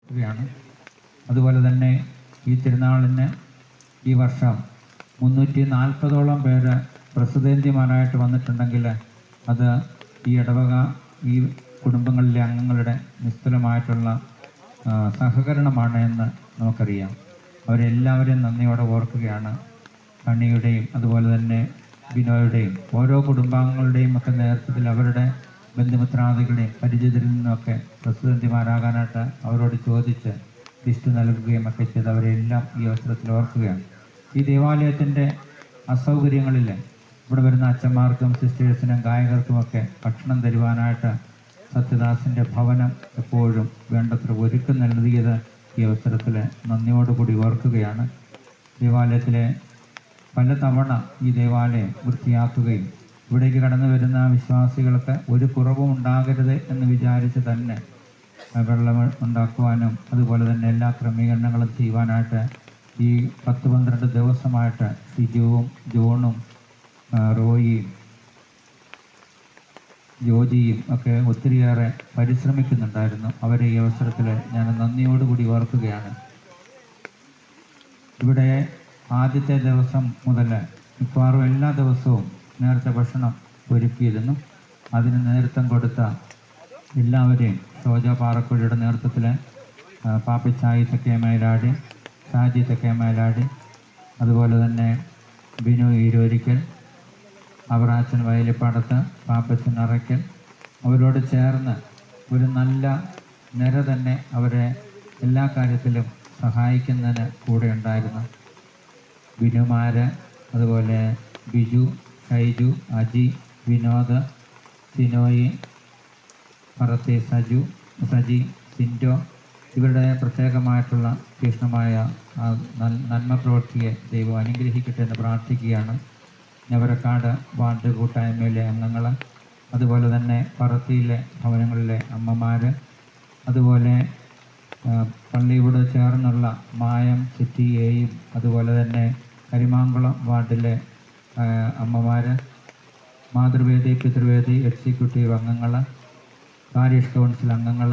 ഓർക്കുകയാണ്. അതുപോലെ തന്നെ ഈ തിരുനാളിന് ഈ വർഷം 340ഓളം പേര് പ്രസിദ്ധേന്ത്യമാരായിട്ട് വന്നിട്ടുണ്ടെങ്കിൽ അത് ഈ ഇടവക ഈ കുടുംബങ്ങളിലെ അംഗങ്ങളുടെ നിസ്തുലമായിട്ടുള്ള സഹകരണമാണ് എന്ന് നമുക്കറിയാം. അവരെല്ലാവരെയും നന്ദിയോടെ ഓർക്കുകയാണ്. കണ്ണിയുടെയും അതുപോലെ തന്നെ ബിനോയുടെയും ഓരോ കുടുംബാംഗങ്ങളുടെയും ഒക്കെ നേതൃത്വത്തിൽ അവരുടെ ബന്ധുമിത്രാദികളുടെയും പരിചയത്തിൽ നിന്നൊക്കെ പ്രസിദ്ധന്തിമാരാകാനായിട്ട് അവരോട് ചോദിച്ച് ലിസ്റ്റ് നൽകുകയും ഒക്കെ ചെയ്ത് അവരെല്ലാം ഈ അവസരത്തിൽ ഓർക്കുകയാണ്. ഈ ദേവാലയത്തിൻ്റെ അസൗകര്യങ്ങളിൽ ഇവിടെ വരുന്ന അച്ഛന്മാർക്കും സിസ്റ്റേഴ്സിനും ഗായകർക്കുമൊക്കെ ഭക്ഷണം തരുവാനായിട്ട് സത്യദാസിൻ്റെ ഭവനം എപ്പോഴും വേണ്ടത്ര ഒരുക്കം നൽകിയത് ഈ അവസരത്തിൽ നന്ദിയോടുകൂടി ഓർക്കുകയാണ്. ദേവാലയത്തിലെ പലതവണ ഈ ദേവാലയം വൃത്തിയാക്കുകയും ഇവിടേക്ക് കടന്നു വരുന്ന വിശ്വാസികൾക്ക് ഒരു കുറവും ഉണ്ടാകരുത് എന്ന് വിചാരിച്ച് തന്നെ വെള്ളം ഉണ്ടാക്കുവാനും അതുപോലെ തന്നെ എല്ലാ ക്രമീകരണങ്ങളും ചെയ്യുവാനായിട്ട് ഈ 10-12 ദിവസമായിട്ട് ഷിജുവും ജോണും റോയിയും ജോജിയും ഒക്കെ ഒത്തിരിയേറെ പരിശ്രമിക്കുന്നുണ്ടായിരുന്നു. അവരെ ഈ അവസരത്തിൽ ഞാൻ നന്ദിയോടുകൂടി ഓർക്കുകയാണ്. ഇവിടെ ആദ്യത്തെ ദിവസം മുതൽ മിക്കവാറും എല്ലാ ദിവസവും നേരത്തെ ഭക്ഷണം ഒരുക്കിയിരുന്നു. അതിന് നേതൃത്വം കൊടുത്ത എല്ലാവരെയും ഷോജ പാറക്കുഴിയുടെ നേതൃത്വത്തിൽ പാപ്പിച്ചായി തെക്കേമേലാടി, ഷാജി തെക്കേമേലാടി, അതുപോലെ തന്നെ ബിനു ഈരോരിക്കൽ, അവറാച്ചൻ വയലിപ്പാടത്ത്, പാപ്പച്ചൻ അറയ്ക്കൽ, അവരോട് ചേർന്ന് ഒരു നല്ല നിര തന്നെ അവരെ എല്ലാ കാര്യത്തിലും സഹായിക്കുന്നതിന് കൂടെ ഉണ്ടായിരുന്നു. ബിനുമാര്, അതുപോലെ ബിജു, ഷൈജു, അജി, വിനോദ്, സിനോയി, പറത്തി സജി, സിൻഡോ, ഇവരുടെ പ്രത്യേകമായിട്ടുള്ള തീക്ഷ്ണമായ നന്മ പ്രവൃത്തിയെ ദൈവം അനുഗ്രഹിക്കട്ടെ എന്ന് പ്രാർത്ഥിക്കുകയാണ്. ഞവരക്കാട് വാർഡ് കൂട്ടായ്മയിലെ അംഗങ്ങൾ, അതുപോലെ തന്നെ പറത്തിയിലെ ഭവനങ്ങളിലെ അമ്മമാർ, അതുപോലെ പള്ളിയോട് ചേർന്നുള്ള മായം സിറ്റിയെയും അതുപോലെ തന്നെ കരിമാങ്കുളം വാർഡിലെ അമ്മമാർ, മാതൃവേദി പിതൃവേദി എക്സിക്യൂട്ടീവ് അംഗങ്ങൾ, പാരിഷ് കൗൺസിൽ അംഗങ്ങൾ,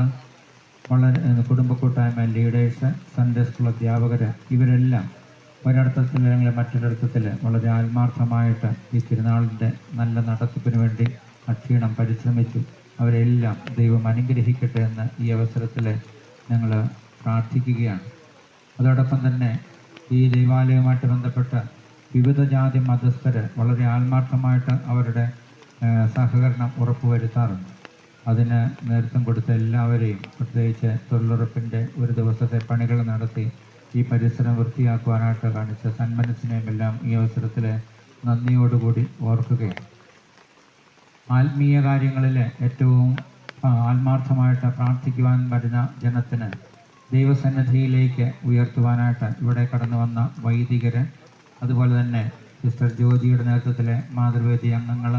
വളരെ കുടുംബ കൂട്ടായ്മ ലീഡേഴ്സ്, സൺഡേ സ്കൂൾ അധ്യാപകർ, ഇവരെല്ലാം ഒരർത്ഥത്തിൽ അല്ലെങ്കിൽ മറ്റൊരർത്ഥത്തിൽ വളരെ ആത്മാർത്ഥമായിട്ട് ഈ തിരുനാളിൻ്റെ നല്ല നടത്തിപ്പിന് വേണ്ടി അക്ഷീണം പരിശ്രമിച്ചു. അവരെല്ലാം ദൈവം അനുഗ്രഹിക്കട്ടെ എന്ന് ഈ അവസരത്തിൽ ഞങ്ങൾ പ്രാർത്ഥിക്കുകയാണ്. അതോടൊപ്പം തന്നെ ഈ ദൈവാലയവുമായിട്ട് ബന്ധപ്പെട്ട് വിവിധ ജാതി മതസ്ഥർ വളരെ ആത്മാർത്ഥമായിട്ട് അവരുടെ സഹകരണം ഉറപ്പുവരുത്താറുണ്ട്. അതിന് നേതൃത്വം കൊടുത്ത എല്ലാവരെയും, പ്രത്യേകിച്ച് തൊഴിലുറപ്പിൻ്റെ ഒരു ദിവസത്തെ പണികൾ നടത്തി ഈ പരിസരം വൃത്തിയാക്കുവാനായിട്ട് കാണിച്ച സന്മനസ്സിനെയും എല്ലാം ഈ അവസരത്തിൽ നന്ദിയോടുകൂടി ഓർക്കുകയാണ്. ആത്മീയ കാര്യങ്ങളിൽ ഏറ്റവും ആത്മാർത്ഥമായിട്ട് പ്രാർത്ഥിക്കുവാൻ വരുന്ന ജനത്തിന് ദൈവസന്നിധിയിലേക്ക് ഉയർത്തുവാനായിട്ട് ഇവിടെ കടന്നു വന്ന വൈദികർ, അതുപോലെ തന്നെ സിസ്റ്റർ ജോജിയുടെ നേതൃത്വത്തിലെ മാതൃവേദി അംഗങ്ങൾ,